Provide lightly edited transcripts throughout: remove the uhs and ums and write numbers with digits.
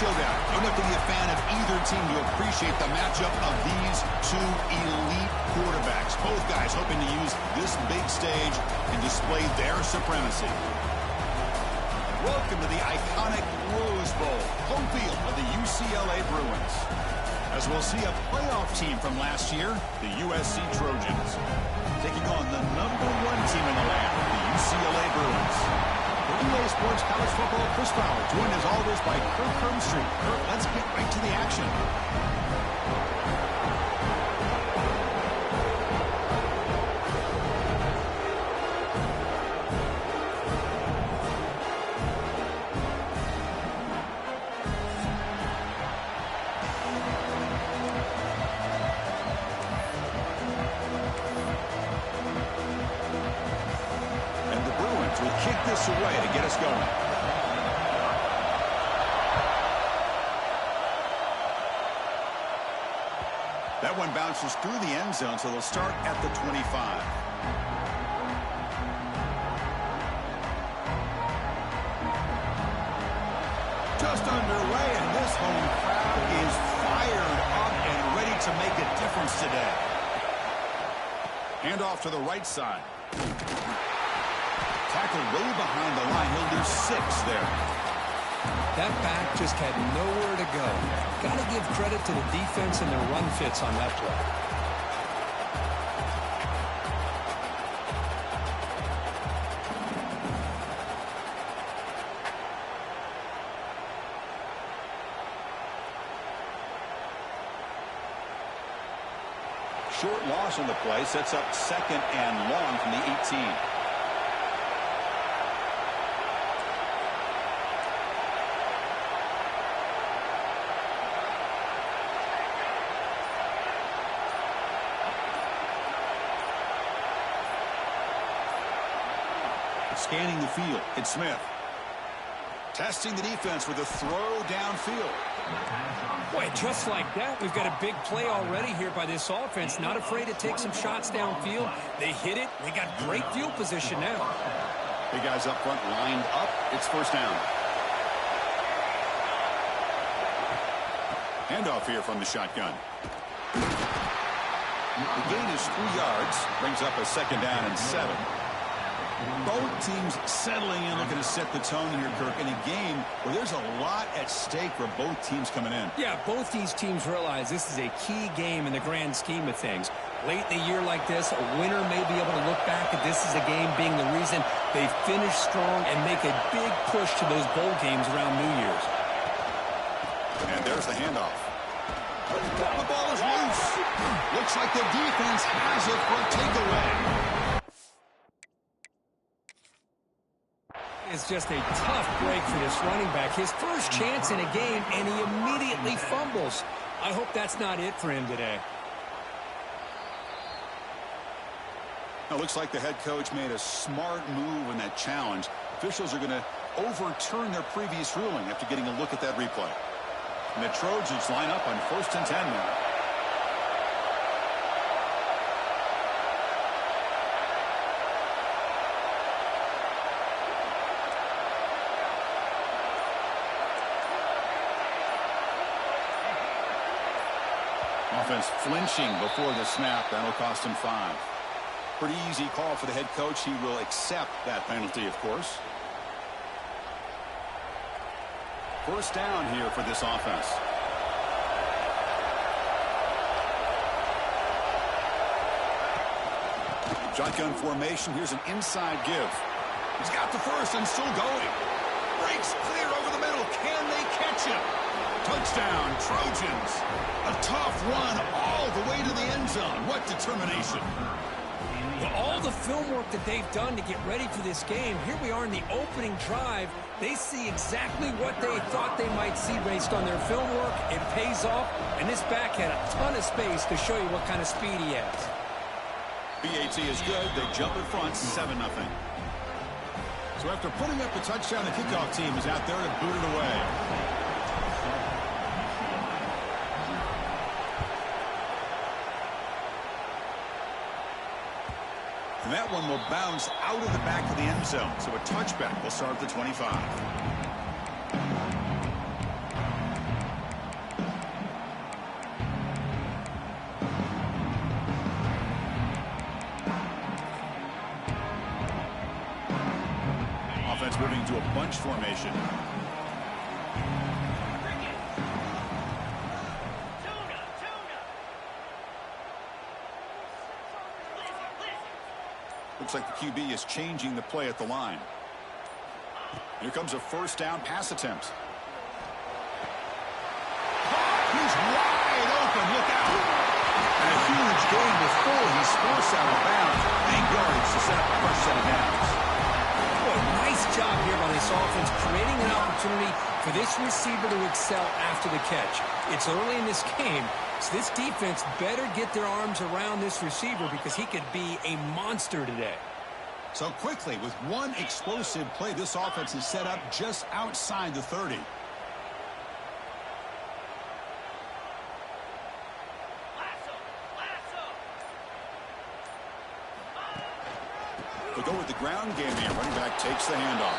showdown. You don't have to be a fan of either team to appreciate the matchup of these two elite quarterbacks. Both guys hoping to use this big stage and display their supremacy. Welcome to the iconic Rose Bowl, home field of the UCLA Bruins. As we'll see a playoff team from last year, the USC Trojans, taking on the #1 team in the land, the UCLA Bruins. For EA Sports College Football, Chris Fowler, joined as always by Kirk Herbstreit. Kirk, let's get right to the action. Kick this away to get us going. That one bounces through the end zone, so they'll start at the 25. Just underway, and this home crowd is fired up and ready to make a difference today. Hand off to the right side. Tackled way behind the line. He'll lose 6 there. That back just had nowhere to go. Got to give credit to the defense and their run fits on that play. Short loss on the play sets up 2nd and long from the 18. Scanning the field, it's Smith. Testing the defense with a throw downfield. Boy, just like that, we've got a big play already here by this offense. Not afraid to take some shots downfield. They hit it. They got great field position now. Big guys up front lined up. It's 1st down. Handoff here from the shotgun. The gain is 3 yards. Brings up a 2nd down and 7. Both teams settling in, looking to set the tone here, Kirk, in a game where there's a lot at stake for both teams coming in. Yeah, both these teams realize this is a key game in the grand scheme of things. Late in a year like this, a winner may be able to look back at this as a game being the reason they finish strong and make a big push to those bowl games around New Year's. And there's the handoff. The ball is loose. Looks like the defense has it for a takeaway. It's just a tough break for this running back. His first chance in a game, and he immediately fumbles. I hope that's not it for him today. It looks like the head coach made a smart move in that challenge. Officials are going to overturn their previous ruling after getting a look at that replay. And the Trojans line up on 1st and 10 now. Offense flinching before the snap. That'll cost him 5. Pretty easy call for the head coach. He will accept that penalty, of course. 1st down here for this offense. Shotgun formation. Here's an inside give. He's got the first and still going. Breaks clear over the middle. Can they catch him? Touchdown, Trojans. A tough run all the way to the end zone. What determination. Well, all the film work that they've done to get ready for this game, here we are in the opening drive. They see exactly what they thought they might see based on their film work. It pays off, and this back had a ton of space to show you what kind of speed he has. BAT is good. They jump in front, 7-0. So after putting up the touchdown, the kickoff team is out there to boot it away. And that one will bounce out of the back of the end zone. So a touchback will start at the 25. into a bunch formation. Looks like the QB is changing the play at the line. Here comes a first down pass attempt. He's wide open. Look out. And a huge gain before he's forced out of bounds. 8 yards to set up the first set of downs. Boy, nice job here by this offense, creating an opportunity for this receiver to excel after the catch. It's early in this game, so this defense better get their arms around this receiver because he could be a monster today. So quickly, with one explosive play, this offense is set up just outside the 30. They go with the ground game here. Running back takes the handoff.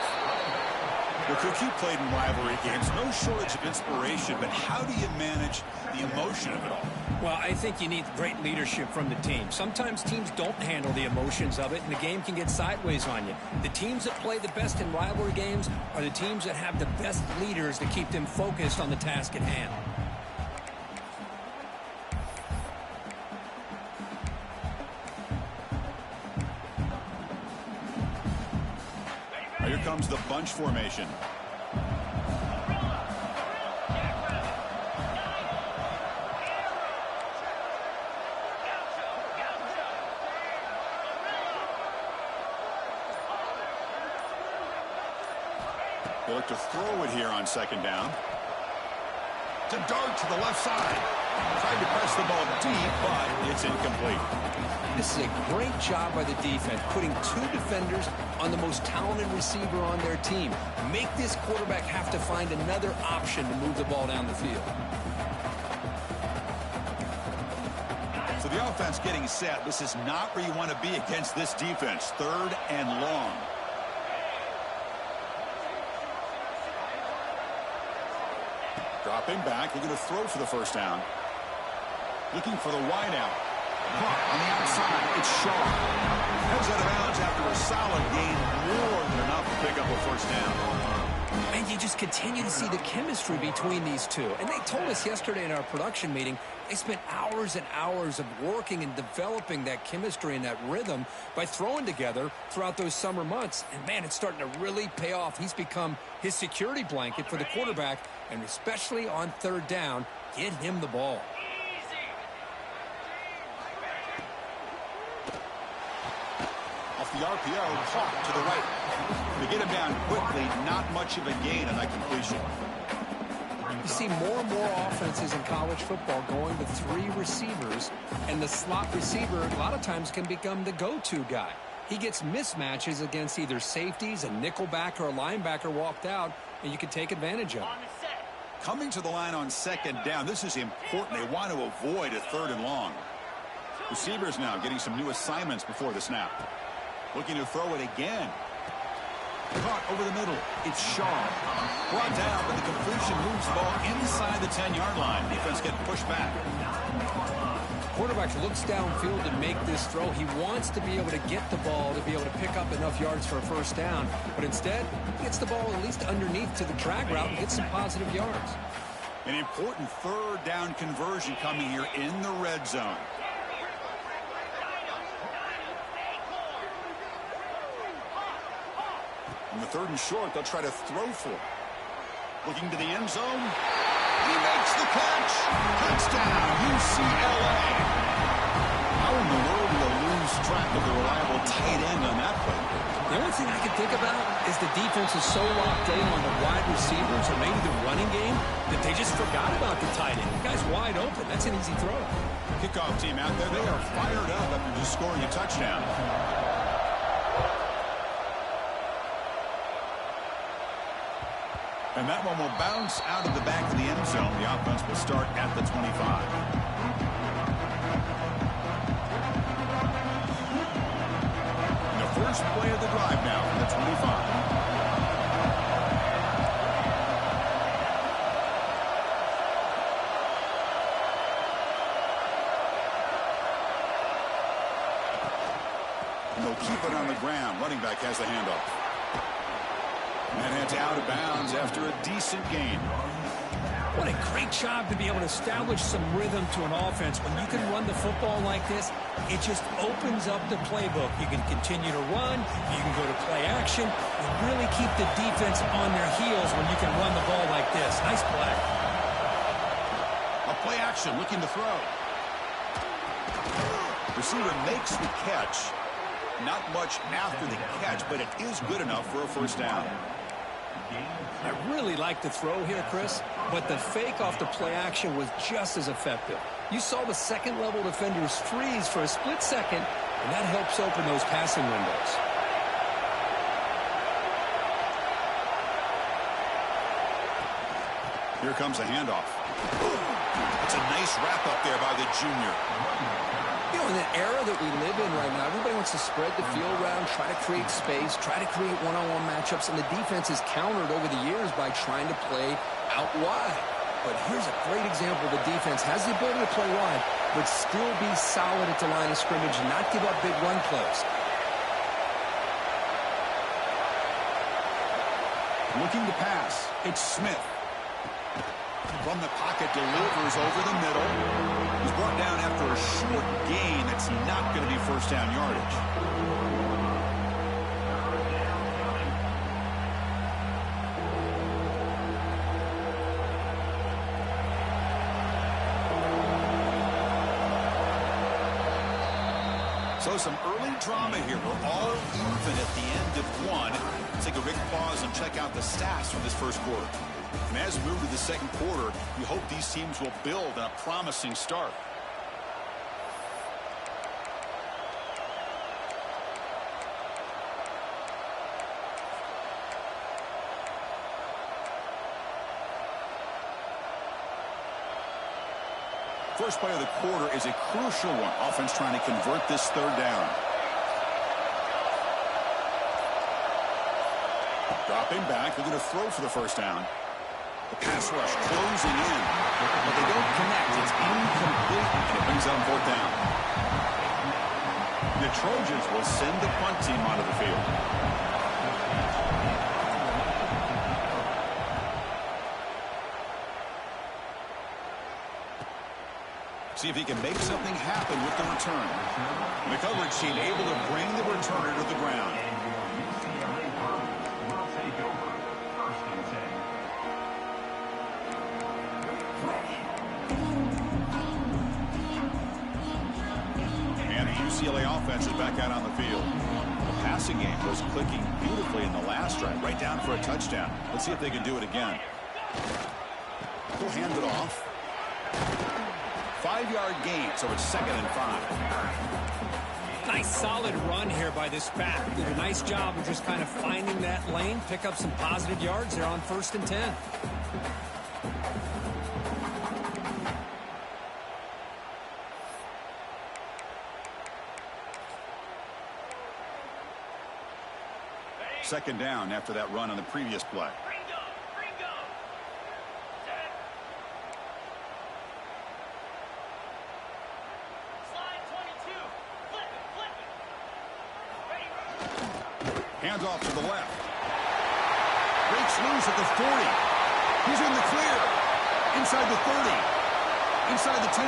Look, who played in rivalry games, no shortage of inspiration, but how do you manage the emotion of it all? Well, I think you need great leadership from the team. Sometimes teams don't handle the emotions of it, and the game can get sideways on you. The teams that play the best in rivalry games are the teams that have the best leaders to keep them focused on the task at hand. Here comes the bunch formation. They look to throw it here on second down. To dart to the left side. Tried to press the ball deep, but it's incomplete. This is a great job by the defense, putting 2 defenders on the most talented receiver on their team. Make this quarterback have to find another option to move the ball down the field. So the offense getting set. This is not where you want to be against this defense. 3rd and long. Dropping back. Looking to throw for the first down. Looking for the wide out. Caught on the outside. It's Shaw. Heads out of bounds after a solid gain. More than enough to pick up a first down. And you just continue to see the chemistry between these two. And they told us yesterday in our production meeting, they spent hours and hours of working and developing that chemistry and that rhythm by throwing together throughout those summer months. And, man, it's starting to really pay off. He's become his security blanket for the quarterback, and especially on 3rd down, get him the ball. The RPO caught to the right. To get him down quickly, not much of a gain on that completion. You see more and more offenses in college football going to 3 receivers, and the slot receiver a lot of times can become the go-to guy. He gets mismatches against either safeties, a nickelback, or a linebacker walked out, and you can take advantage of it. Coming to the line on second down, this is important. They want to avoid a 3rd and long. Receivers now getting some new assignments before the snap. Looking to throw it again. Caught over the middle. It's Shaw. Brought down, but the completion moves the ball inside the 10-yard line. Defense getting pushed back. Quarterback looks downfield to make this throw. He wants to be able to get the ball to be able to pick up enough yards for a first down. But instead, he gets the ball at least underneath to the drag route and gets some positive yards. An important 3rd down conversion coming here in the red zone. On the 3rd and short, they'll try to throw for it. Looking to the end zone. He makes the catch. Touchdown, UCLA. How in the world do you lose track of the reliable tight end on that play? The only thing I can think about is the defense is so locked in on the wide receivers or maybe the running game that they just forgot about the tight end. The guy's wide open. That's an easy throw. Kickoff team out there. They are fired up after just scoring a touchdown. And that one will bounce out of the back of the end zone. The offense will start at the 25. And the first play of the drive now from the 25. And they'll keep it on the ground. Running back has the handoff. And it's out of bounds after a decent gain. What a great job to be able to establish some rhythm to an offense. When you can run the football like this, it just opens up the playbook. You can continue to run. You can go to play action. And really keep the defense on their heels when you can run the ball like this. Nice play. A play action looking to throw. Receiver makes the catch. Not much after the catch, but it is good enough for a first down. I really like the throw here, Chris, but the fake off the play action was just as effective. You saw the second-level defenders freeze for a split second, and that helps open those passing windows. Here comes a handoff. It's a nice wrap-up there by the junior. You know, in the era that we live in right now, everybody wants to spread the field around, try to create space, try to create one-on-one matchups, and the defense has countered over the years by trying to play out wide. But here's a great example. The defense has the ability to play wide, but still be solid at the line of scrimmage and not give up big run plays. Looking to pass. It's Smith. From the pocket, delivers over the middle. He's brought down after a short gain. That's not going to be first down yardage. So some early drama here. We're all even at the end of one. Let's take a big pause and check out the stats from this first quarter. And as we move to the second quarter, we hope these teams will build on a promising start. First play of the quarter is a crucial one. Offense trying to convert this third down. Dropping back, they're going to throw for the first down. The pass rush closing in, but they don't connect. It's incomplete, and it brings up fourth down. The Trojans will send the punt team onto the field. See if he can make something happen with the return. The coverage team able to bring the returner to the ground. UCLA offense is back out on the field. The passing game was clicking beautifully in the last drive, right down for a touchdown. Let's see if they can do it again. They'll hand it off. 5-yard gain, so it's 2nd and 5. Nice solid run here by this back. Did a nice job of just kind of finding that lane, pick up some positive yards there on 1st and 10. Second down after that run on the previous play. Hands off to the left. Breaks loose at the 40. He's in the clear. Inside the 30. Inside the 10.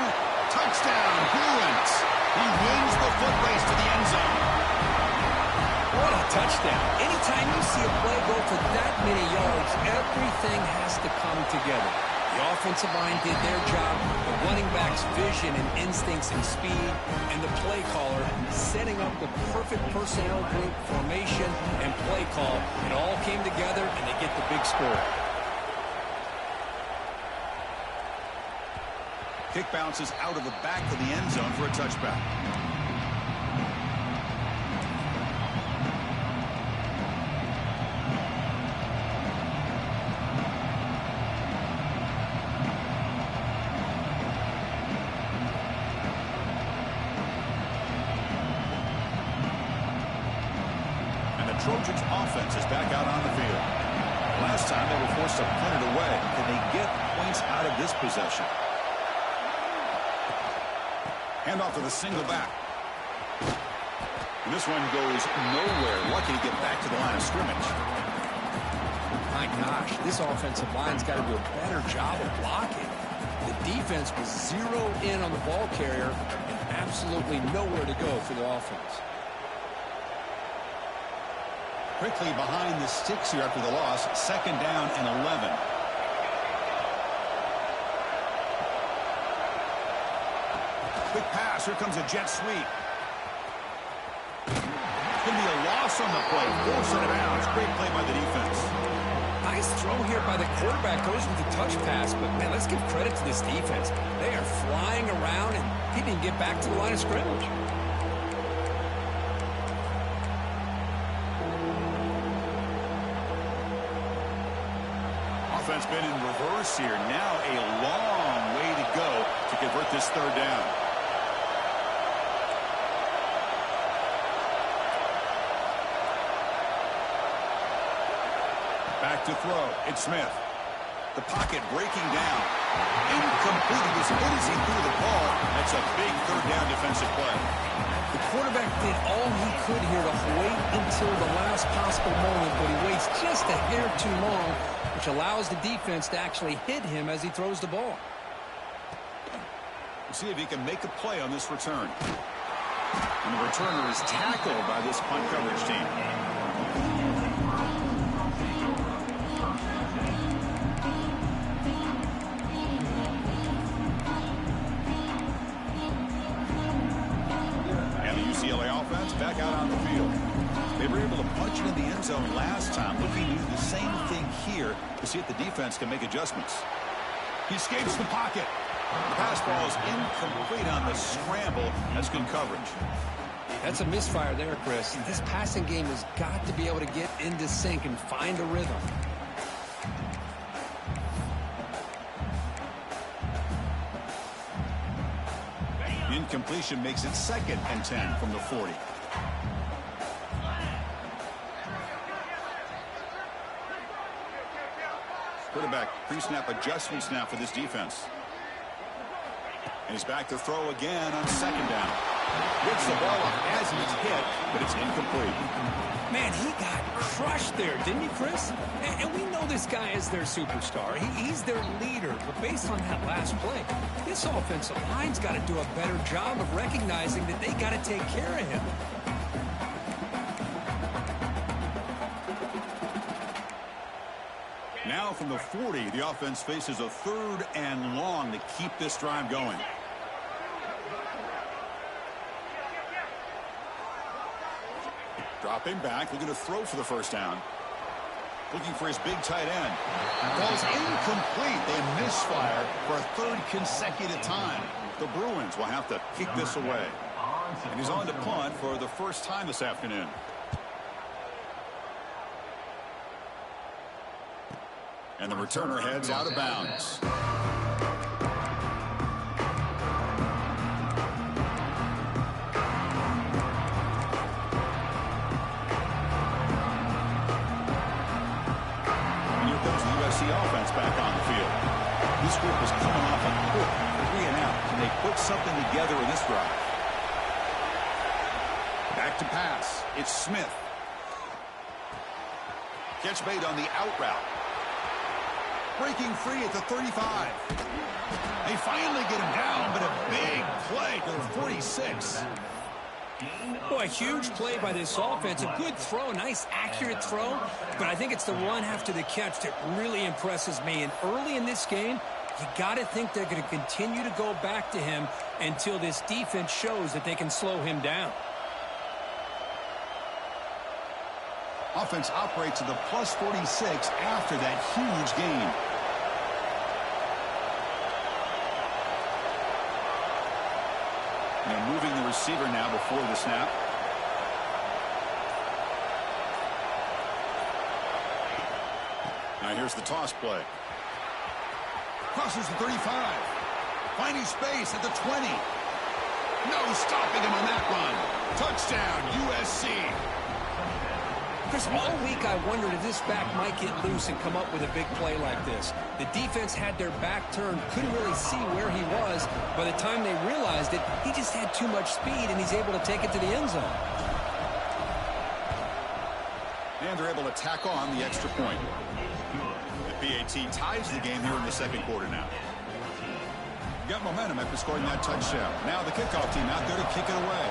Touchdown, Bruins. He wins the foot race to the end zone. What a touchdown. Anytime you see a play go for that many yards, everything has to come together. The offensive line did their job, the running back's vision and instincts and speed, and the play caller setting up the perfect personnel group, formation, and play call. It all came together, and they get the big score. Kick bounces out of the back of the end zone for a touchback. Trojans offense is back out on the field. Last time they were forced to punt it away. Can they get points out of this possession? Hand off to the single back. And this one goes nowhere. Lucky to get back to the line of scrimmage. My gosh, this offensive line's got to do a better job of blocking. The defense was zeroed in on the ball carrier and absolutely nowhere to go for the offense. Quickly behind the sticks here after the loss. 2nd down and 11. Quick pass. Here comes a jet sweep. It's going to be a loss on the play. Force it out. Great play by the defense. Nice throw here by the quarterback. Goes with the touch pass. But, man, let's give credit to this defense. They are flying around, and he didn't get back to the line of scrimmage. Offense been in reverse here. Now a long way to go to convert this 3rd down. Back to throw. It's Smith. The pocket breaking down. Incomplete. He was hit as he threw the ball. That's a big 3rd down defensive play. The quarterback did all he could here to wait until the last possible moment, but he waits just a hair too long, which allows the defense to actually hit him as he throws the ball. We'll see if he can make a play on this return. And the returner is tackled by this punt coverage team. Back out on the field. They were able to punch it in the end zone last time. Looking to do the same thing here to see if the defense can make adjustments. He escapes the pocket. The pass ball is incomplete on the scramble. That's good coverage. That's a misfire there, Chris. This passing game has got to be able to get into sync and find a rhythm. Incompletion makes it 2nd and 10 from the 40. Quarterback pre-snap adjustments now for this defense. And he's back to throw again on 2nd down. Gets the ball up as he's hit, but it's incomplete. Man, he got crushed there, didn't he, Chris? And we know this guy is their superstar. He's their leader. But based on that last play, this offensive line's got to do a better job of recognizing that they got to take care of him. Now from the 40, the offense faces a 3rd and long to keep this drive going. Dropping back, looking to throw for the 1st down. Looking for his big tight end. Ball's incomplete. They misfire for a 3rd consecutive time. The Bruins will have to kick this away. And he's on to punt for the first time this afternoon. And the returner heads out of bounds. Offense back on the field. This group was coming off a quick 3 and out, and they put something together in this drive. Back to pass. It's Smith. Catch made on the out route. Breaking free at the 35. They finally get him down, but a big play to the 46. Boy, a huge play by this offense. A good throw, nice accurate throw. But I think it's the run after the catch that really impresses me. And early in this game, you got to think they're going to continue to go back to him until this defense shows that they can slow him down. Offense operates at the plus 46 after that huge gain. Now moving the receiver now before the snap. Now here's the toss play. Crosses the 35. Finding space at the 20. No stopping him on that run. Touchdown, USC. Chris, all week I wondered if this back might get loose and come up with a big play like this. The defense had their back turned, couldn't really see where he was. By the time they realized it, he just had too much speed, and he's able to take it to the end zone. And they're able to tack on the extra point. PAT ties the game here in the second quarter now. Got momentum after scoring that touchdown. Now the kickoff team out there to kick it away.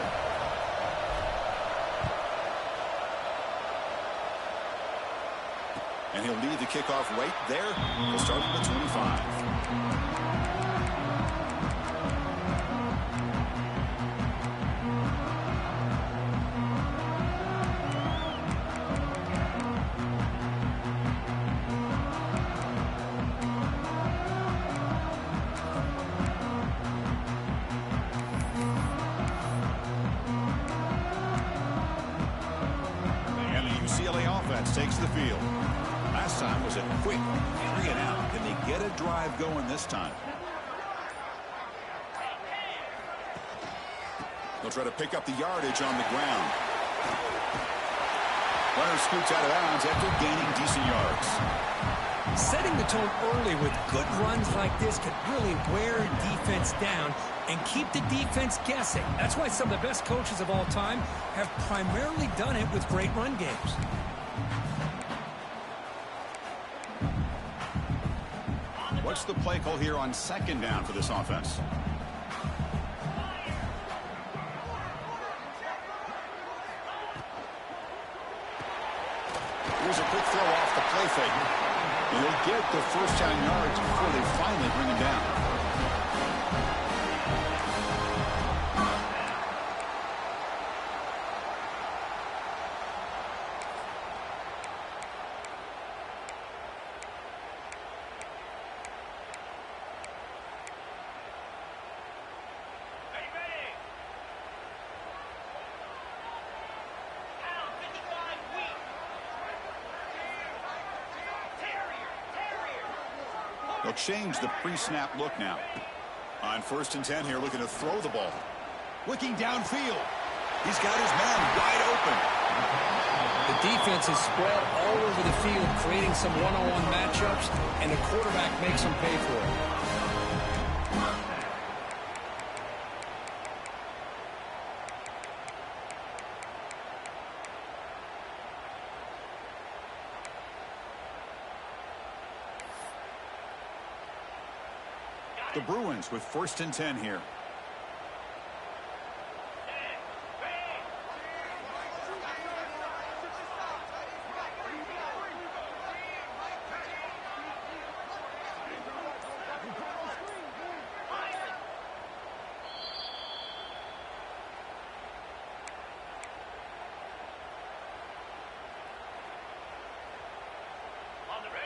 And he'll lead the kickoff right there. He'll start at the 25. Takes the field. Last time was a quick 3 and out. Can they get a drive going this time? They'll try to pick up the yardage on the ground. Runner scoots out of bounds after gaining decent yards. Setting the tone early with good runs like this can really wear defense down and keep the defense guessing. That's why some of the best coaches of all time have primarily done it with great run games. What's the play call here on second down for this offense? Here's a quick throw off the play fake. And he'll get the first down yards before they finally bring him down. They'll change the pre-snap look now. On 1st and 10 here, looking to throw the ball. Looking downfield. He's got his man wide open. The defense is spread all over the field, creating some one-on-one matchups, and the quarterback makes them pay for it. The Bruins with 1st and 10 here.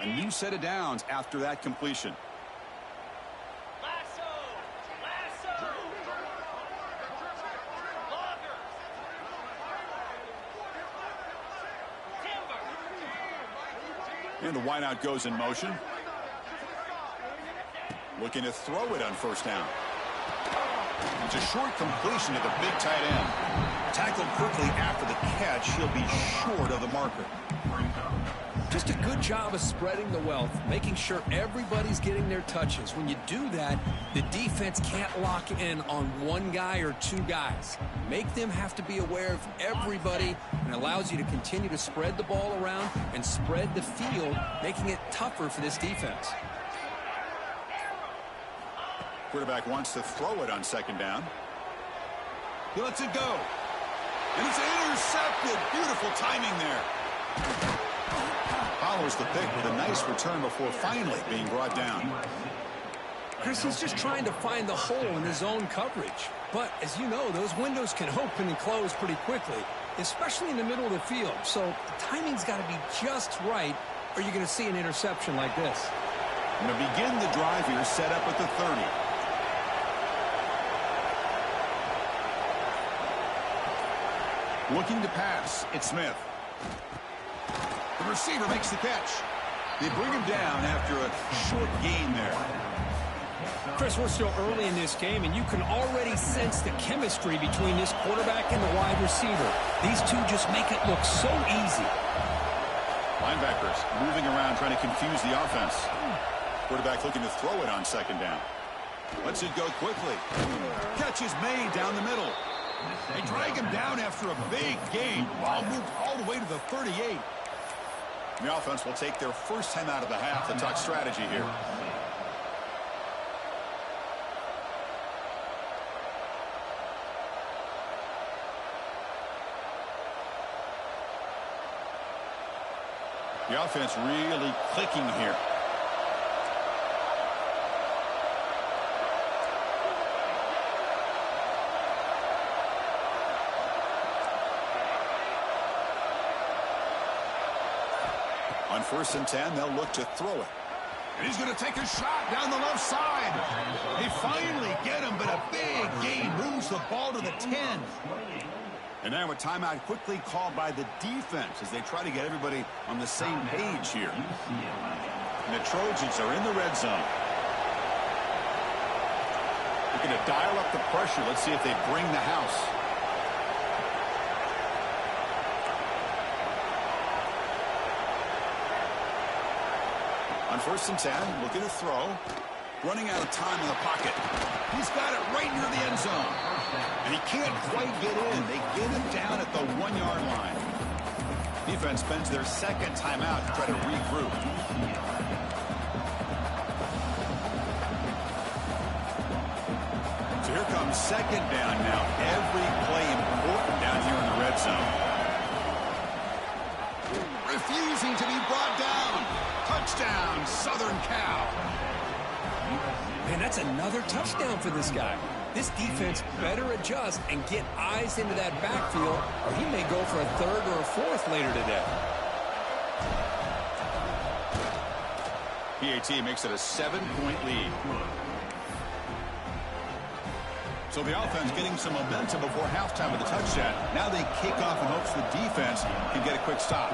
A new set of downs after that completion. And the wideout goes in motion. Looking to throw it on 1st down. It's a short completion to the big tight end. Tackled quickly after the catch. He'll be short of the marker. Just a good job of spreading the wealth, making sure everybody's getting their touches. When you do that, the defense can't lock in on one guy or two guys. Make them have to be aware of everybody, and allows you to continue to spread the ball around and spread the field, making it tougher for this defense. Quarterback wants to throw it on 2nd down. He lets it go. And it's intercepted. Beautiful timing there. Follows the pick with a nice return before finally being brought down. Chris, he's just trying to find the hole in his own coverage. But as you know, those windows can open and close pretty quickly, especially in the middle of the field. So the timing's got to be just right, or you're going to see an interception like this. And to begin the drive here, set up at the 30. Looking to pass, it's Smith. The receiver makes the catch. They bring him down after a short gain there. Chris, we're still early in this game, and you can already sense the chemistry between this quarterback and the wide receiver. These two just make it look so easy. Linebackers moving around, trying to confuse the offense. Quarterback looking to throw it on 2nd down. Lets it go quickly. Catch is made down the middle. They drag him down after a big gain. Ball moved all the way to the 38. The offense will take their first time out of the half to talk strategy here. The offense really clicking here. On 1st and 10, they'll look to throw it. And he's going to take a shot down the left side. They finally get him, but a big gain moves the ball to the 10. And now a timeout quickly called by the defense as they try to get everybody on the same page here. And the Trojans are in the red zone. They're going to dial up the pressure. Let's see if they bring the house. On 1st and 10, looking to throw. Running out of time in the pocket. He's got it right near the end zone. And he can't quite get in. They get him down at the 1-yard line. Defense spends their second timeout to try to regroup. So here comes 2nd down now. Every play important down here in the red zone. Refusing to be brought down. Touchdown, Southern Cal. Man, that's another touchdown for this guy. This defense better adjust and get eyes into that backfield, or he may go for a 3rd or a 4th later today. PAT makes it a 7-point lead. So the offense getting some momentum before halftime with a touchdown. Now they kick off in hopes the defense can get a quick stop.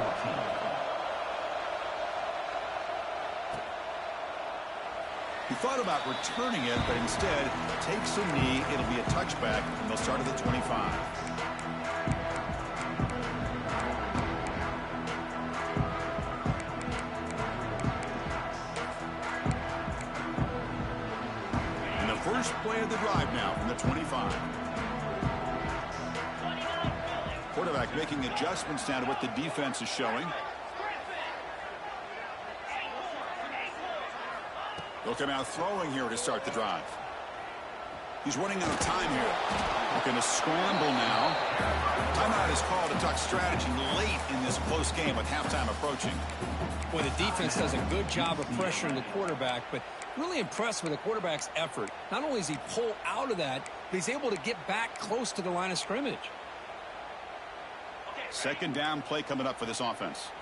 He thought about returning it, but instead takes a knee. It'll be a touchback, and they'll start at the 25. And the first play of the drive now from the 25. Quarterback making adjustments now to what the defense is showing. They'll come out throwing here to start the drive. He's running out of time here. Looking to scramble now. Timeout is called to talk strategy late in this close game with halftime approaching. Boy, the defense does a good job of pressuring the quarterback, but really impressed with the quarterback's effort. Not only does he pull out of that, but he's able to get back close to the line of scrimmage. 2nd down play coming up for this offense.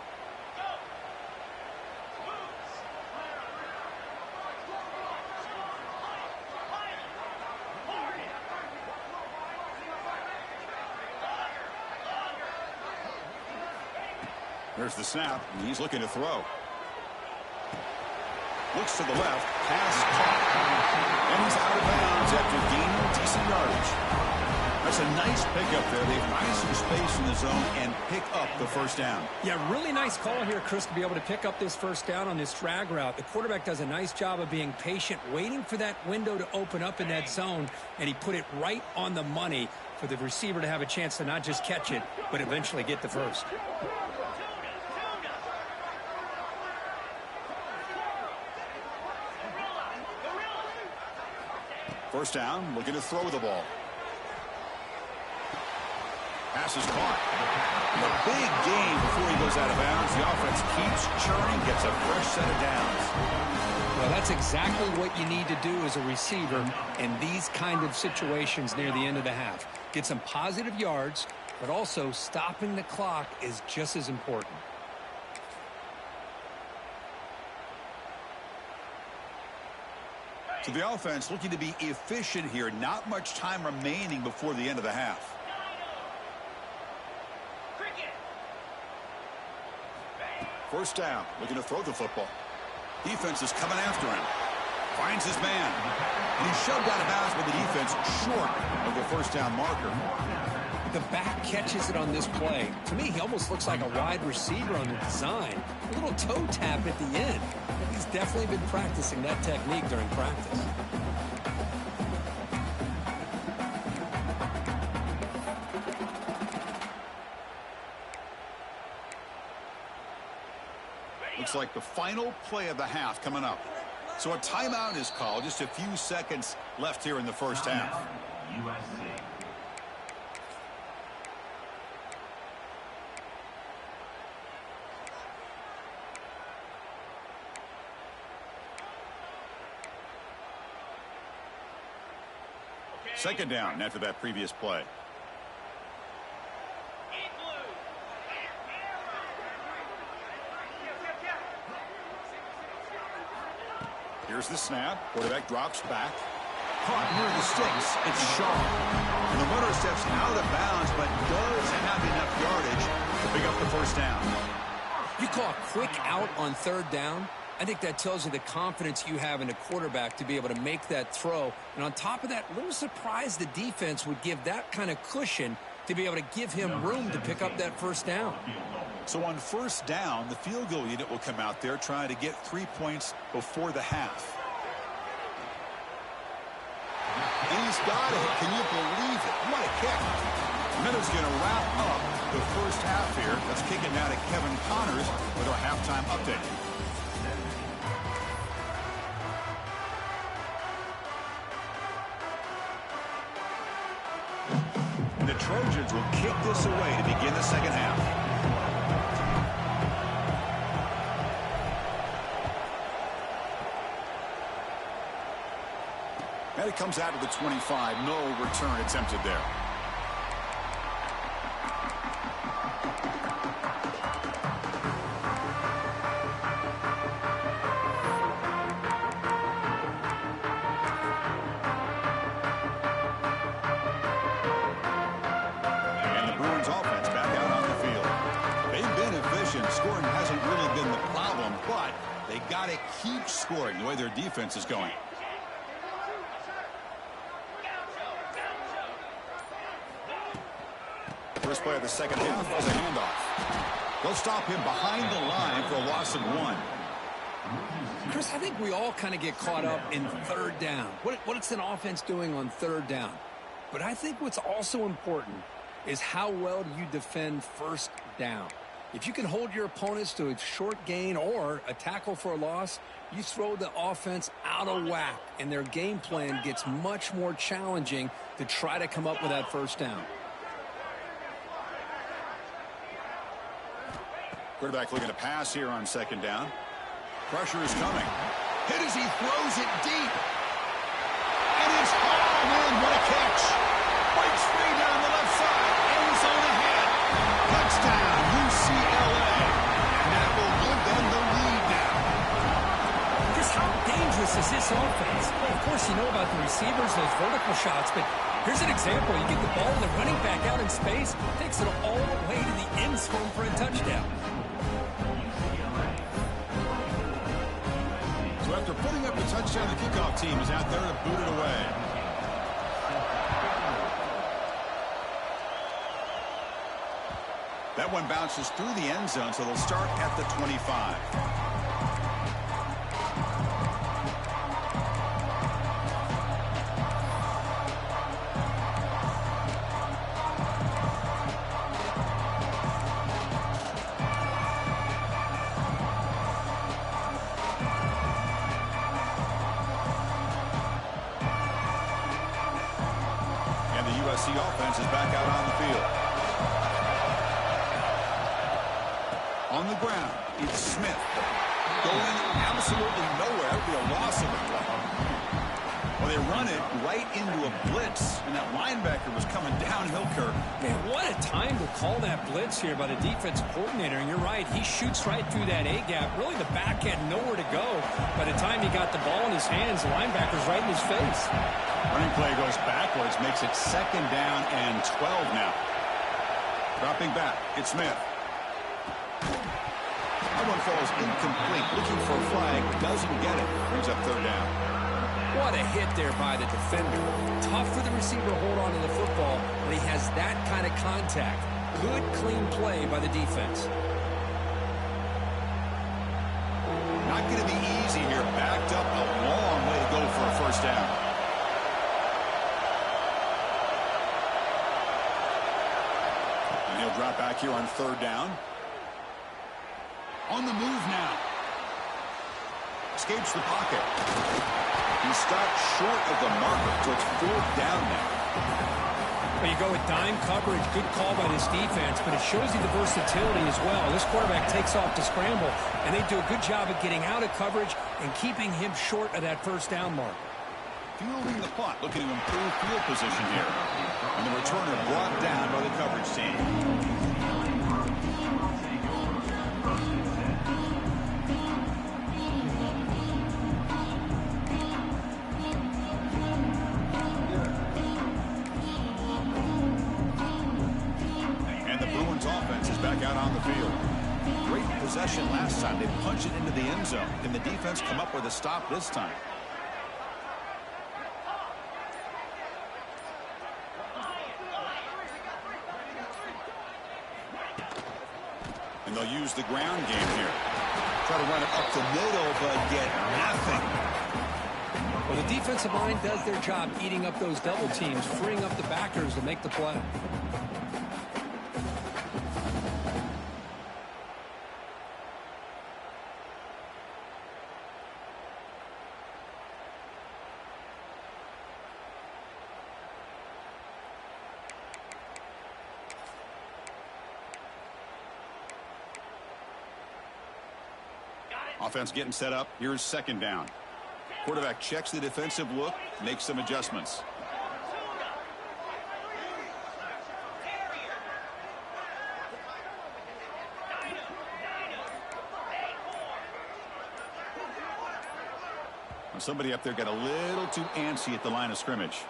There's the snap, and he's looking to throw. Looks to the left, pass caught. And he's out of bounds after gaining decent yardage. That's a nice pickup there. They find some space in the zone and pick up the 1st down. Yeah, really nice call here, Chris, to be able to pick up this 1st down on this drag route. The quarterback does a nice job of being patient, waiting for that window to open up in that zone, and he put it right on the money for the receiver to have a chance to not just catch it, but eventually get the 1st. First down, looking to throw the ball. Pass is caught. And a big gain before he goes out of bounds. The offense keeps churning, gets a fresh set of downs. Well, that's exactly what you need to do as a receiver in these kind of situations near the end of the half. Get some positive yards, but also stopping the clock is just as important. So the offense looking to be efficient here. Not much time remaining before the end of the half. First down, looking to throw the football. Defense is coming after him. Finds his man. And he's shoved out of bounds by the defense short of the 1st down marker. The back catches it on this play. To me, he almost looks like a wide receiver on the design. A little toe tap at the end. He's definitely been practicing that technique during practice. Looks like the final play of the half coming up. So a timeout is called. Just a few seconds left here in the first half. Second down after that previous play. Here's the snap. Quarterback drops back. Caught near the sticks. It's Shaw. And the runner steps out of bounds, but does have enough yardage to pick up the first down. You call a quick out on third down. I think that tells you the confidence you have in a quarterback to be able to make that throw. And on top of that, a little surprised the defense would give that kind of cushion to be able to give him room to pick up that first down. So on first down, the field goal unit will come out there trying to get 3 points before the half. And he's got it. Can you believe it? What a kick. Minutes going to wrap up the first half here. Let's kick it now to Kevin Connors with our halftime update. The Trojans will kick this away to begin the second half. And it comes out to the 25. No return attempted there. Scoring hasn't really been the problem, but they got to keep scoring the way their defense is going. First play of the second half is a handoff. They'll stop him behind the line for a loss of 1. Chris, I think we all kind of get caught up in third down. What's an offense doing on third down? But I think what's also important is how well do you defend first down. If you can hold your opponents to a short gain or a tackle for a loss, you throw the offense out of whack, and their game plan gets much more challenging to try to come up with that first down. Quarterback looking to pass here on second down. Pressure is coming. Hit as he throws it deep. And it's hauled in. What a catch. Breaks free down the left side. End zone ahead. Touchdown, UCLA. And that will give them the lead now. Chris, how dangerous is this offense? Well, of course, you know about the receivers, those vertical shots, but here's an example. You get the ball, the running back out in space, takes it all the way to the end zone for a touchdown. So after putting up the touchdown, the kickoff team is out there to boot it away. That one bounces through the end zone, so they'll start at the 25. And the USC offense is back out on the field. On the ground, it's Smith. Going absolutely nowhere. That would be a loss of the play. Well, they run it right into a blitz, and that linebacker was coming downhill, Kirk. Man, what a time to call that blitz here by the defensive coordinator. And you're right, he shoots right through that A-gap. Really, the back had nowhere to go. By the time he got the ball in his hands, the linebacker's right in his face. Running play goes backwards, makes it second down and 12 now. Dropping back, it's Smith. That one falls incomplete. Looking for a flag, doesn't get it. Brings up third down. What a hit there by the defender. Tough for the receiver to hold on to the football when he has that kind of contact. Good, clean play by the defense. Not going to be easy here. Backed up a long way to go for a first down. And he'll drop back here on third down. On the move now. escapes the pocket. He stopped short of the marker, so it's 4th down now. Well, you go with dime coverage. Good call by this defense, but it shows you the versatility as well. This quarterback takes off to scramble, and they do a good job of getting out of coverage and keeping him short of that 1st down mark. Fielding the punt, looking to improve field position here. And the returner brought down by the coverage team. Out on the field. Great possession last time. They punched it into the end zone. Can the defense come up with a stop this time? And they'll use the ground game here. Try to run it up the middle, but get nothing. Well, the defensive line does their job eating up those double teams, freeing up the backers to make the play. Offense getting set up. Here's 2nd down. Quarterback checks the defensive look, makes some adjustments. Well, somebody up there got a little too antsy at the line of scrimmage.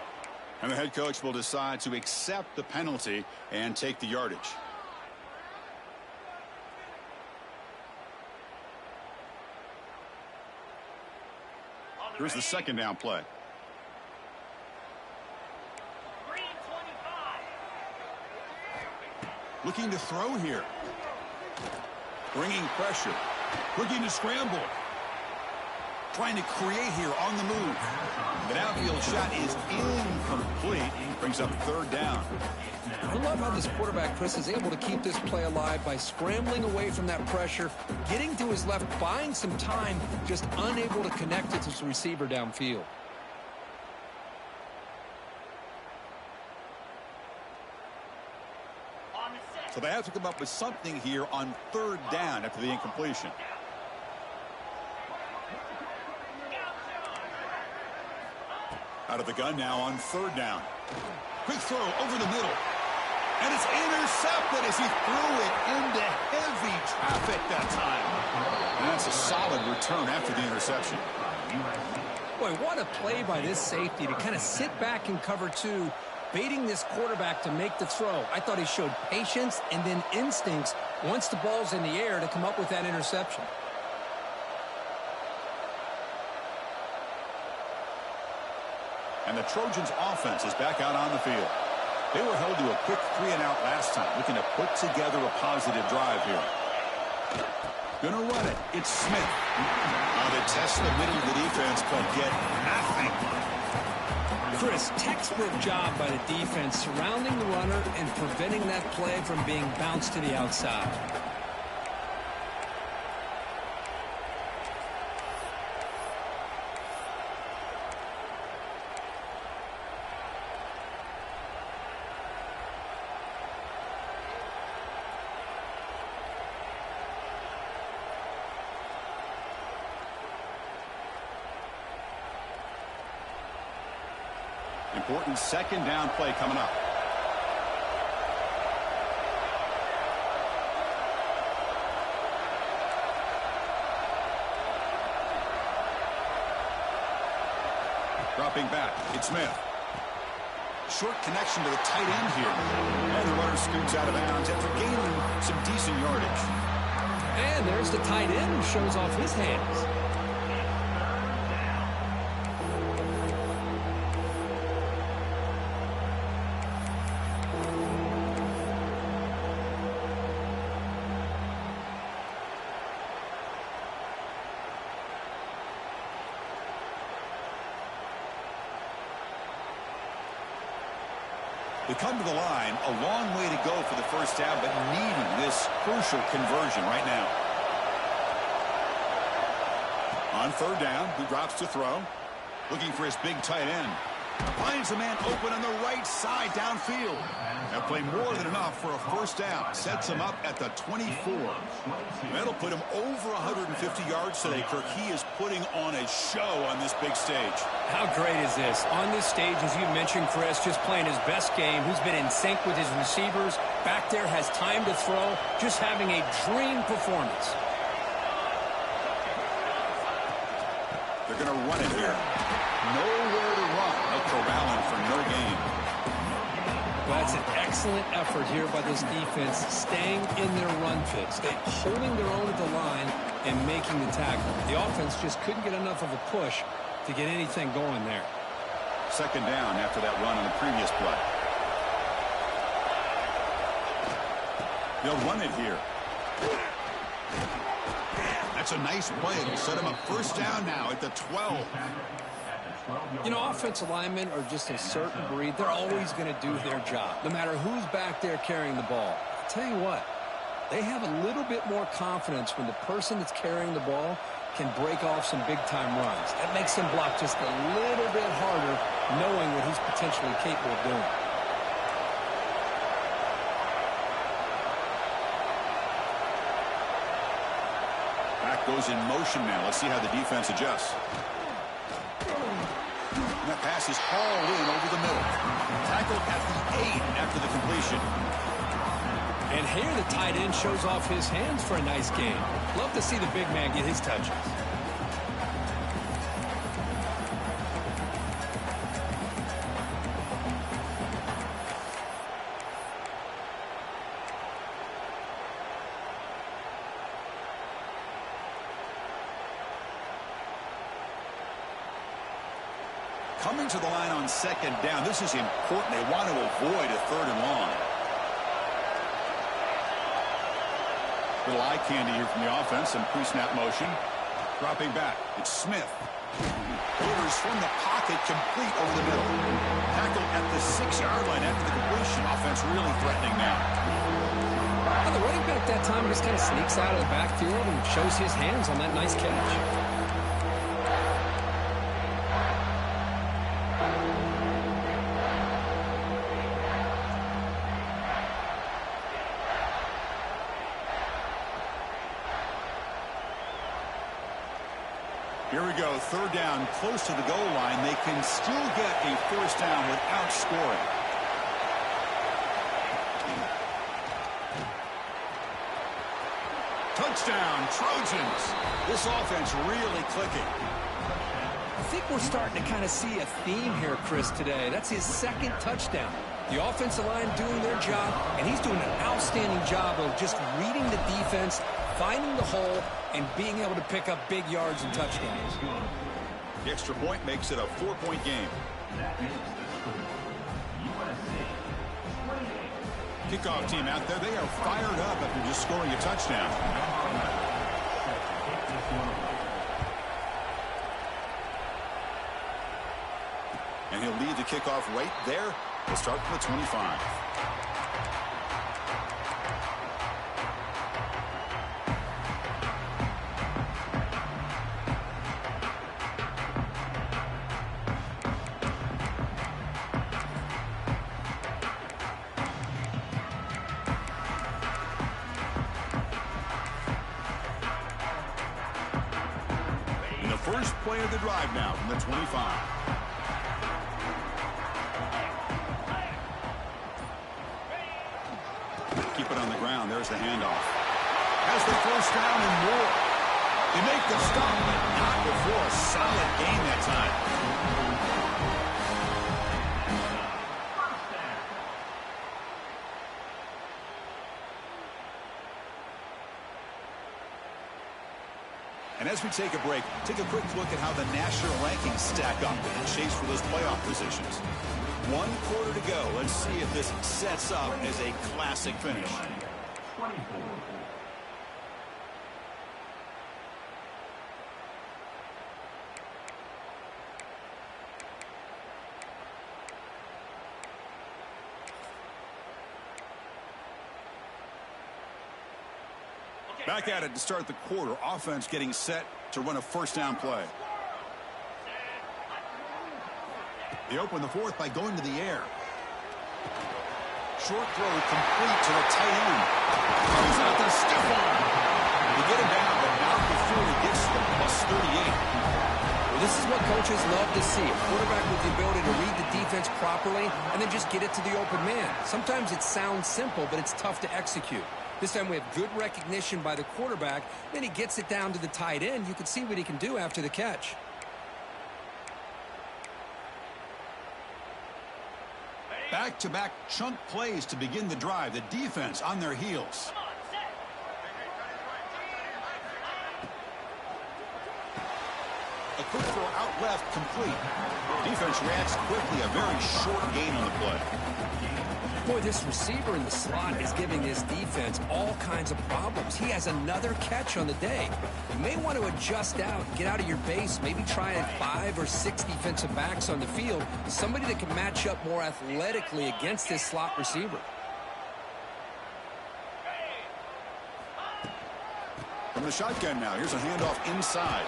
And the head coach will decide to accept the penalty and take the yardage. Here's the 2nd down play. Looking to throw here. Bringing pressure. Looking to scramble. Trying to create here on the move. The downfield shot is incomplete. Brings up 3rd down. I love how this quarterback, Chris, is able to keep this play alive by scrambling away from that pressure, getting to his left, buying some time, just unable to connect it to his receiver downfield. So they have to come up with something here on 3rd down after the incompletion. Out of the gun now on 3rd down. Quick throw over the middle. And it's intercepted as he threw it into heavy traffic that time. And that's a solid return after the interception. Boy, what a play by this safety to kind of sit back in cover 2, baiting this quarterback to make the throw. I thought he showed patience and then instincts once the ball's in the air to come up with that interception. And the Trojans offense is back out on the field. They were held to a quick 3-and-out last time, looking to put together a positive drive here. Gonna run it. It's Smith. They test the middle of the defense, but get nothing. Chris, textbook job by the defense surrounding the runner and preventing that play from being bounced to the outside. Important 2nd down play coming up. Dropping back, it's Smith. Short connection to the tight end here. And the runner scoots out of bounds after gaining some decent yardage. And there's the tight end who shows off his hands. They come to the line, a long way to go for the 1st down, but needing this crucial conversion right now. On third down, he drops to throw. Looking for his big tight end. Finds a man open on the right side downfield. That play more than enough for a first down. Sets him up at the 24. That'll put him over 150 yards today, Kirk. He is putting on a show on this big stage. How great is this? On this stage, as you mentioned, Chris, just playing his best game. He's been in sync with his receivers. Back there, has time to throw. Just having a dream performance. They're going to run it here. Nowhere to run. They'll corral him for no gain. Well, that's an excellent effort here by this defense, staying in their run fit, holding their own at the line and making the tackle. The offense just couldn't get enough of a push to get anything going there. Second down after that run on the previous play. They'll run it here. That's a nice play. It'll set him up first down now at the 12. You know, offensive linemen are just a certain breed. They're always going to do their job, no matter who's back there carrying the ball. I'll tell you what, they have a little bit more confidence when the person that's carrying the ball can break off some big-time runs. That makes him block just a little bit harder, knowing what he's potentially capable of doing. Back goes in motion now. Let's see how the defense adjusts. And that pass is hauled in over the middle. Tackled at the 8 after the completion. And here the tight end shows off his hands for a nice game. Love to see the big man get his touches. Coming to the line on second down. This is important. They want to avoid a third and long. Little eye candy here from the offense and pre-snap motion. Dropping back. It's Smith. Delivers from the pocket, complete over the middle. Tackled at the 6-yard line after the completion. Offense really threatening now. Well, the running back that time just kind of sneaks out of the backfield and shows his hands on that nice catch. Here we go, third down, close to the goal line. They can still get a first down without scoring. Touchdown, Trojans. This offense really clicking. I think we're starting to kind of see a theme here, Chris, today. That's his second touchdown. The offensive line doing their job, and he's doing an outstanding job of just reading the defense, finding the hole, and being able to pick up big yards and touchdowns. The extra point makes it a 4-point game. Kickoff team out there, they are fired up after just scoring a touchdown. And he'll lead the kickoff right there. We'll start from the 25. And the first play of the drive now from the 25. Keep it on the ground. There's the handoff. Has the first down and more. They make the stop, but not before a solid gain that time. And as we take a break, take a quick look at how the national rankings stack up in the chase for those playoff positions. 1 quarter to go. Let's see if this sets up as a classic finish. Back at it to start the quarter. Offense getting set to run a first down play. They open the fourth by going to the air. Short throw complete to the tight end. He's out the stiff arm. They get him down, but not before he gets to the +38. Well, this is what coaches love to see. A quarterback with the ability to read the defense properly and then just get it to the open man. Sometimes it sounds simple, but it's tough to execute. This time we have good recognition by the quarterback. Then he gets it down to the tight end. You can see what he can do after the catch. Back-to-back chunk plays to begin the drive. The defense on their heels. A quick throw out left, complete. Defense reacts quickly. A very short gain on the play. Boy, this receiver in the slot is giving this defense all kinds of problems. He has another catch on the day. You may want to adjust out, get out of your base, maybe try 5 or 6 defensive backs on the field, somebody that can match up more athletically against this slot receiver. From the shotgun now, here's a handoff inside.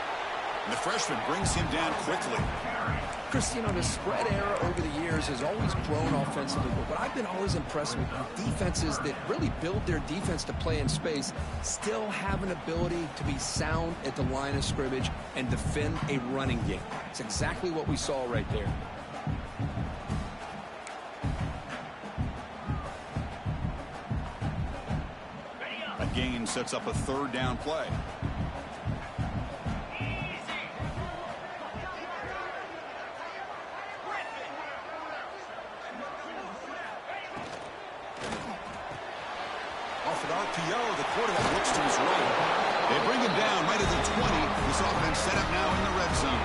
And the freshman brings him down quickly. Chris, you know, the spread era over the years has always grown offensively, but what I've been always impressed with defenses that really build their defense to play in space still have an ability to be sound at the line of scrimmage and defend a running game. It's exactly what we saw right there. A gain sets up a third down play. RPO, the quarterback looks to his right. They bring him down right at the 20. This offense set up now in the red zone.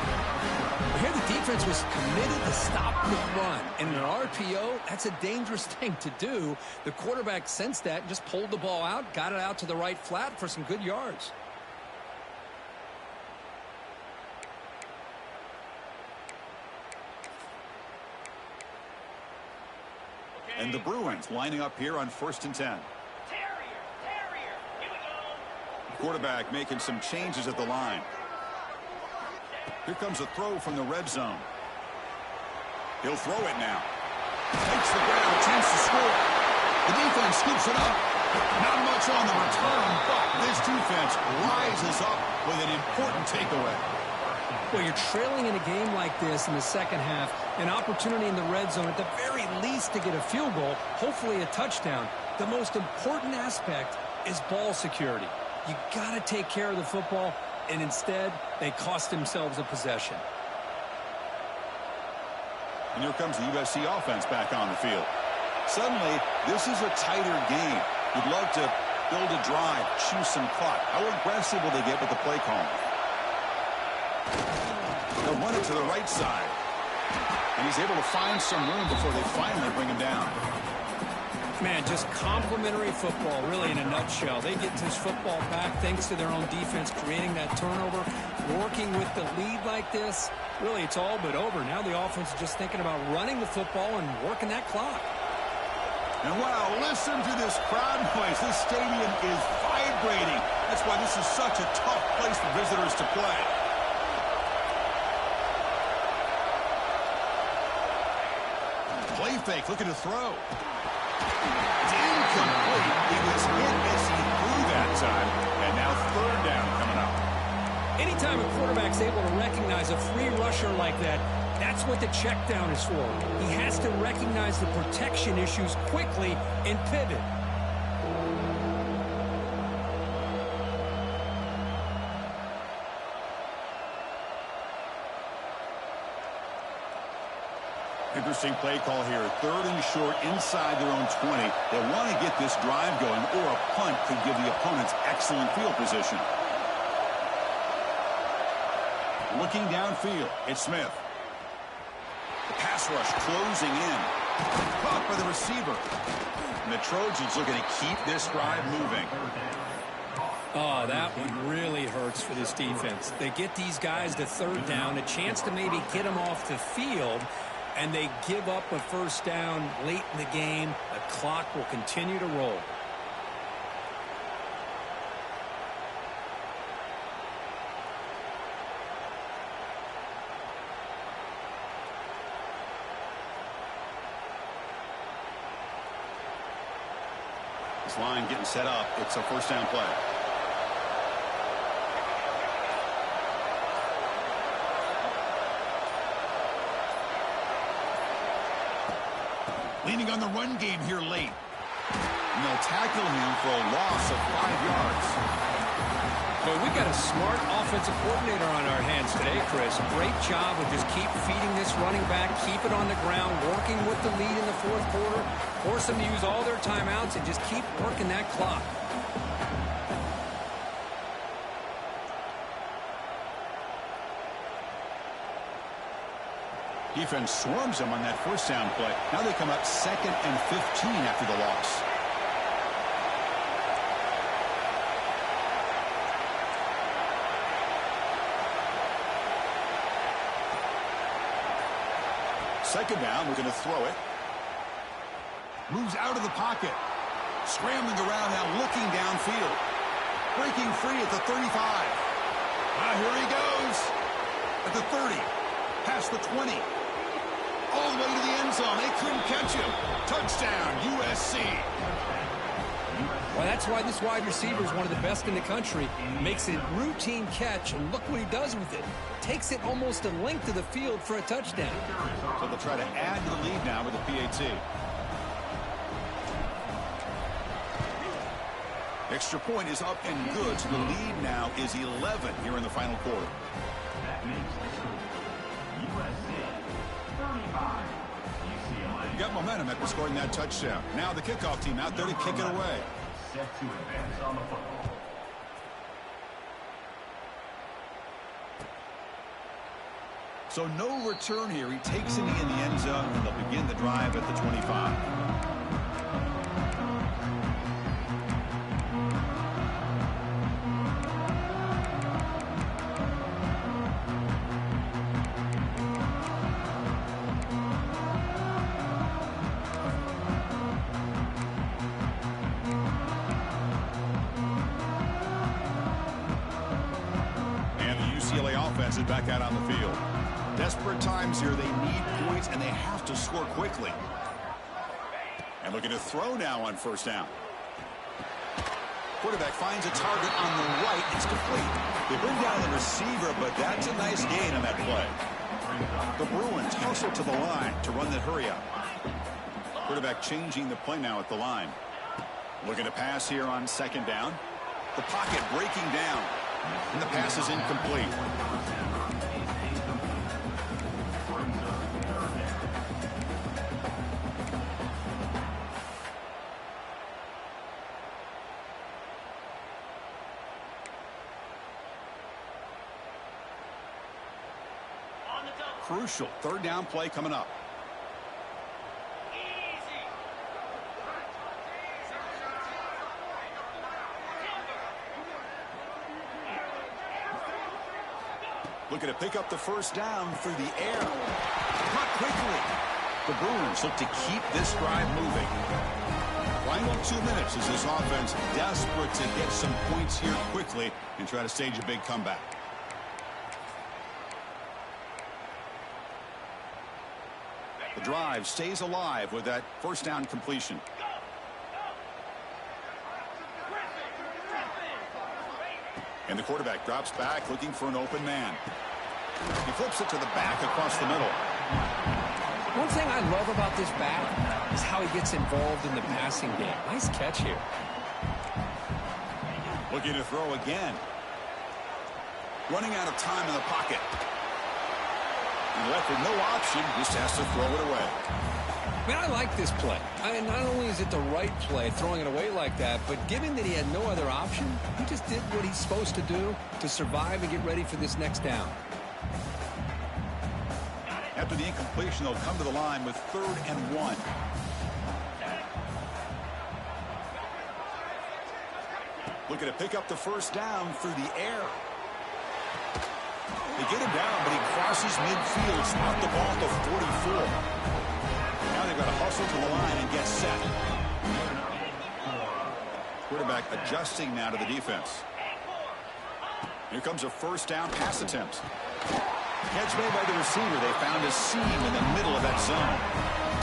Here the defense was committed to stop the run. And in an RPO, that's a dangerous thing to do. The quarterback sensed that and just pulled the ball out, got it out to the right flat for some good yards. And the Bruins lining up here on 1st and 10. Quarterback making some changes at the line. Here comes a throw from the red zone. He'll throw it now. Takes the ground, chance to score. The defense scoops it up. Not much on the return, but this defense rises up with an important takeaway. Well, you're trailing in a game like this in the second half, an opportunity in the red zone at the very least to get a field goal, hopefully a touchdown. The most important aspect is ball security. You got to take care of the football, and instead, they cost themselves a possession. And here comes the USC offense back on the field. Suddenly, this is a tighter game. You'd love to build a drive, choose some clock. How aggressive will they get with the play call? They'll run it to the right side. And he's able to find some room before they finally bring him down. Man, just complimentary football, really, in a nutshell. They get this football back thanks to their own defense, creating that turnover, working with the lead like this. Really, it's all but over. Now the offense is just thinking about running the football and working that clock. And wow, listen to this crowd noise. This stadium is vibrating. That's why this is such a tough place for visitors to play. Play fake, looking to throw. It's incomplete. He was hit as he threw that time. And now 3rd down coming up. Anytime a quarterback's able to recognize a free rusher like that, that's what the check down is for. He has to recognize the protection issues quickly and pivot. Interesting play call here. 3rd and short inside their own 20. They want to get this drive going, or a punt could give the opponents excellent field position. Looking downfield, it's Smith. The pass rush closing in. Caught by the receiver. And the Trojans looking to keep this drive moving. Oh, that one really hurts for this defense. They get these guys to 3rd down, a chance to maybe get them off the field, and they give up a 1st down late in the game. The clock will continue to roll. This line getting set up. It's a first down play. Leaning on the run game here late. And they'll tackle him for a loss of 5 yards. Well, we got a smart offensive coordinator on our hands today, Chris. Great job of just keep feeding this running back, keep it on the ground, working with the lead in the fourth quarter, force them to use all their timeouts, and just keep working that clock. Defense swarms them on that first down play. Now they come up 2nd and 15 after the loss. Second down, we're going to throw it. Moves out of the pocket. Scrambling around now, looking downfield. Breaking free at the 35. Here he goes. At the 30. Past the 20. All the way to the end zone. They couldn't catch him. Touchdown, USC. Well, that's why this wide receiver is one of the best in the country. Makes a routine catch, and look what he does with it. Takes it almost a length of the field for a touchdown. So they'll try to add to the lead now with a PAT. Extra point is up and good, so the lead now is 11 here in the final quarter. You got momentum after scoring that touchdown. Now the kickoff team out there to kick it away. Set to advance on the football. So no return here. He takes it in the end zone, and they'll begin the drive at the 25. UCLA offense is back out on the field. Desperate times here. They need points, and they have to score quickly. And looking to throw now on first down. Quarterback finds a target on the right. It's complete. They bring down the receiver, but that's a nice gain on that play. The Bruins hustle to the line to run the hurry up. Quarterback changing the play now at the line. Looking to pass here on second down. The pocket breaking down. And the pass is incomplete. Crucial third down play coming up. Looking to pick up the first down through the air. Caught quickly. The Bruins look to keep this drive moving. Final 2 minutes as this offense desperate to get some points here quickly and try to stage a big comeback. The drive stays alive with that first down completion. And the quarterback drops back looking for an open man. He flips it to the back across the middle. One thing I love about this back is how he gets involved in the passing game. Nice catch here. Looking to throw again. Running out of time in the pocket. And left with no option, just has to throw it away. Man, I like this play. Not only is it the right play, throwing it away like that, but given that he had no other option, he just did what he's supposed to do to survive and get ready for this next down. After the incompletion, they'll come to the line with 3rd and 1. Looking to pick up the first down through the air. They get him down, but he crosses midfield, spot the ball to 44. Now they've got to hustle to the line and get set. Quarterback adjusting now to the defense. Here comes a first down pass attempt. Catch made by the receiver. They found a seam in the middle of that zone.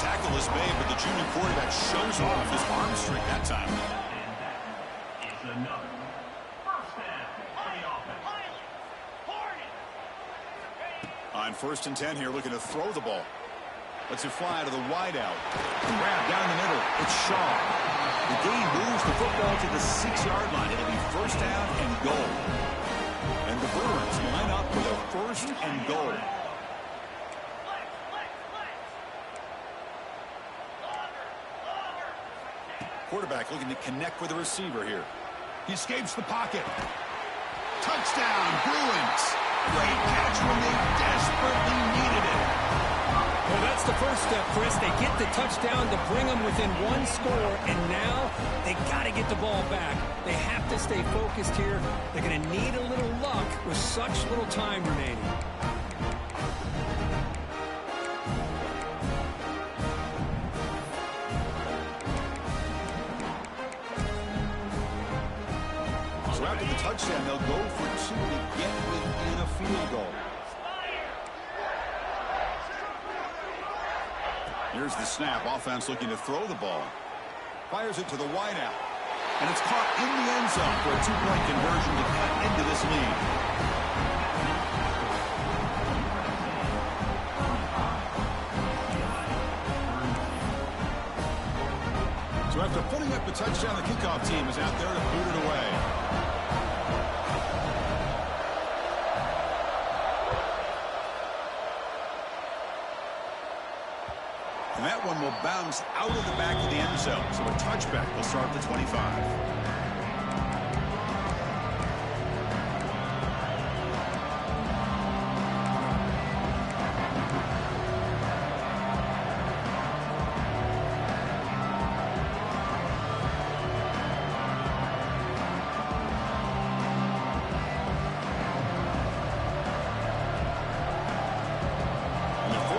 Tackle is made, but the junior quarterback shows off his arm strength that time. on 1st and 10 here, looking to throw the ball. Lets it fly to the wideout. Grab down the middle. It's Shaw. The gain moves the football to the 6-yard line. It'll be 1st down and goal. And the Bruins line up with a 1st and goal. Quarterback looking to connect with the receiver here. He escapes the pocket. Touchdown, Bruins. Great catch when they desperately needed it. Well, that's the first step, Chris. They get the touchdown to bring them within 1 score, and now they got to get the ball back. They have to stay focused here. They're going to need a little luck with such little time remaining. So after the touchdown, they'll go for 2 to get within a field goal. Here's the snap. Offense looking to throw the ball. Fires it to the wideout. And it's caught in the end zone for a 2-point conversion to cut into this lead. So after putting up the touchdown, the kickoff team is out there to boot it away. And that one will bounce out of the back of the end zone. So a touchback will start the 25.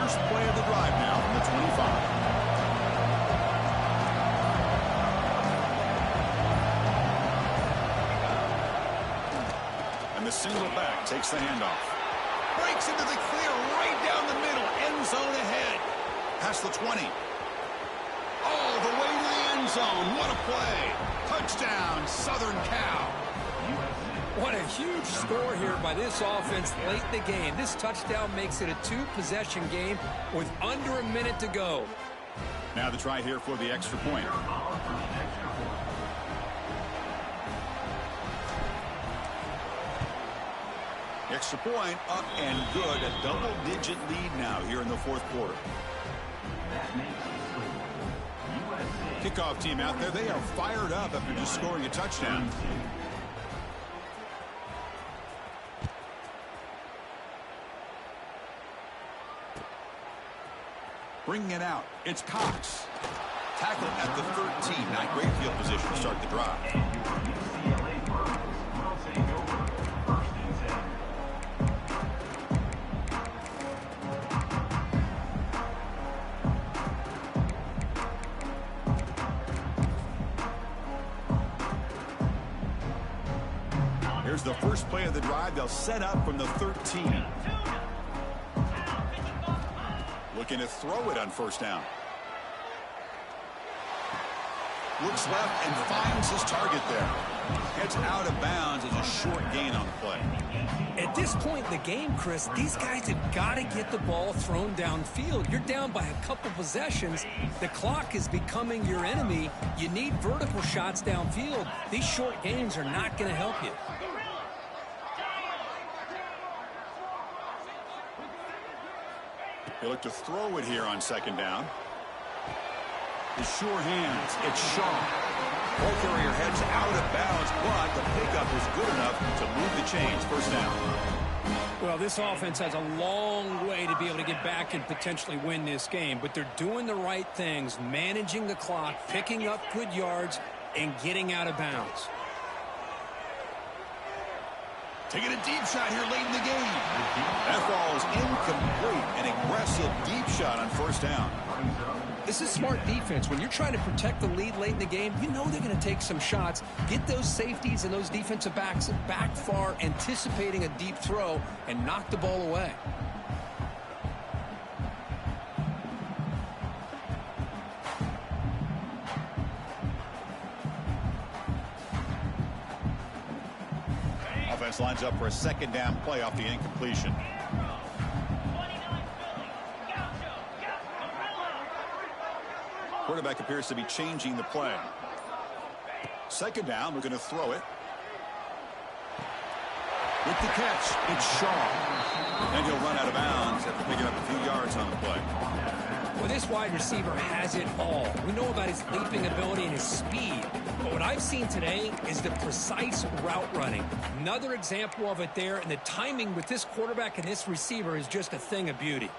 Play of the drive now from the 25. And the single back takes the handoff. Breaks into the clear right down the middle. End zone ahead. Past the 20. All the way to the end zone. What a play. Touchdown, Southern Cal. What a huge score here by this offense late in the game. This touchdown makes it a 2-possession game with under a minute to go. Now the try here for the extra point. Extra point up and good. A double-digit lead now here in the 4th quarter. Kickoff team out there. They are fired up after just scoring a touchdown. Bringing it out, it's Cox. Tackle at the 13. Not great field position to start the drive. Here's the first play of the drive. They'll set up from the 13. Looking to throw it on 1st down. Looks left and finds his target there. Gets out of bounds as a short gain on the play. At this point in the game, Chris, these guys have got to get the ball thrown downfield. You're down by a couple possessions. The clock is becoming your enemy. You need vertical shots downfield. These short gains are not going to help you. They look to throw it here on 2nd down. The sure hands. It's Shaw. Ball carrier heads out of bounds, but the pickup is good enough to move the chains. 1st down. Well, this offense has a long way to be able to get back and potentially win this game, but they're doing the right things, managing the clock, picking up good yards, and getting out of bounds. Taking a deep shot here late in the game. That ball is incomplete. An aggressive deep shot on 1st down. This is smart defense. When you're trying to protect the lead late in the game, you know they're going to take some shots. Get those safeties and those defensive backs back far, anticipating a deep throw, and knock the ball away. Offense lines up for a 2nd down play off the incompletion. Quarterback appears to be changing the play. Second down, we're going to throw it. With the catch, it's Shaw. And he'll run out of bounds after picking up a few yards on the play. Well, this wide receiver has it all. We know about his leaping ability and his speed. But what I've seen today is the precise route running. Another example of it there, and the timing with this quarterback and this receiver is just a thing of beauty.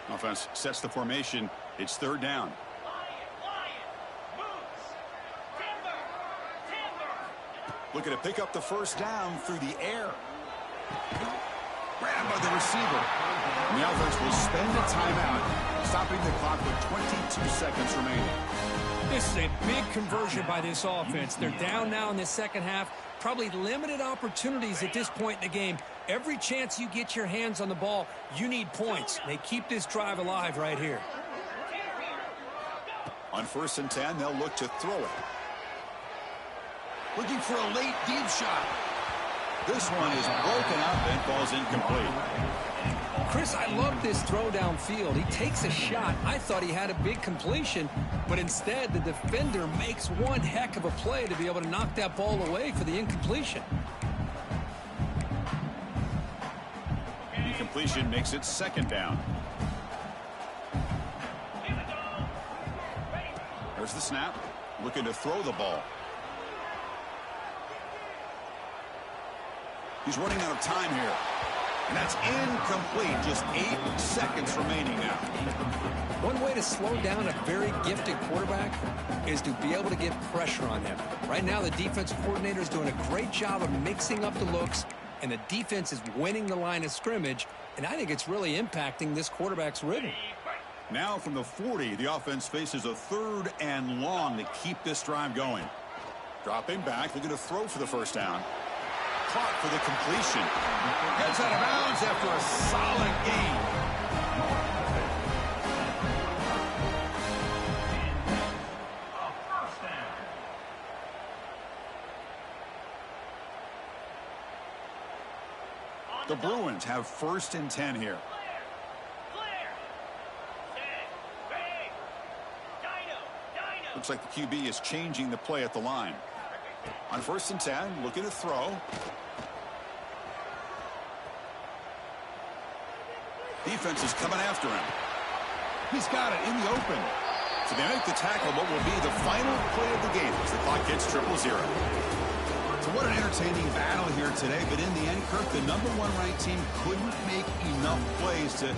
Offense sets the formation. It's third down. Looking to pick up the first down through the air. Grabbed by the receiver. And the offense will spend a timeout, stopping the clock with 22 seconds remaining. This is a big conversion by this offense. They're down now in the second half. Probably limited opportunities at this point in the game. Every chance you get your hands on the ball, you need points. They keep this drive alive right here. On 1st and 10, they'll look to throw it. Looking for a late deep shot. This one is broken up and falls incomplete. Chris, I love this throw downfield. He takes a shot. I thought he had a big completion, but instead the defender makes one heck of a play to be able to knock that ball away for the incompletion. Incompletion makes it second down. There's the snap. Looking to throw the ball. He's running out of time here. And that's incomplete. Just 8 seconds remaining now. One way to slow down a very gifted quarterback is to be able to get pressure on him. Right now, the defense coordinator is doing a great job of mixing up the looks, and the defense is winning the line of scrimmage, and I think it's really impacting this quarterback's rhythm. Now from the 40, the offense faces a 3rd and long to keep this drive going. Dropping back, looking to throw for the first down. Caught for the completion. Gets out of bounds after a solid gain. The Bruins have 1st and 10 here. Looks like the QB is changing the play at the line. On 1st and 10, looking to throw. Defense is coming after him. He's got it in the open. So they make the tackle, what will be the final play of the game as the clock hits 0-0. So what an entertaining battle here today, but in the end, Kirk, the #1 ranked team couldn't make enough plays to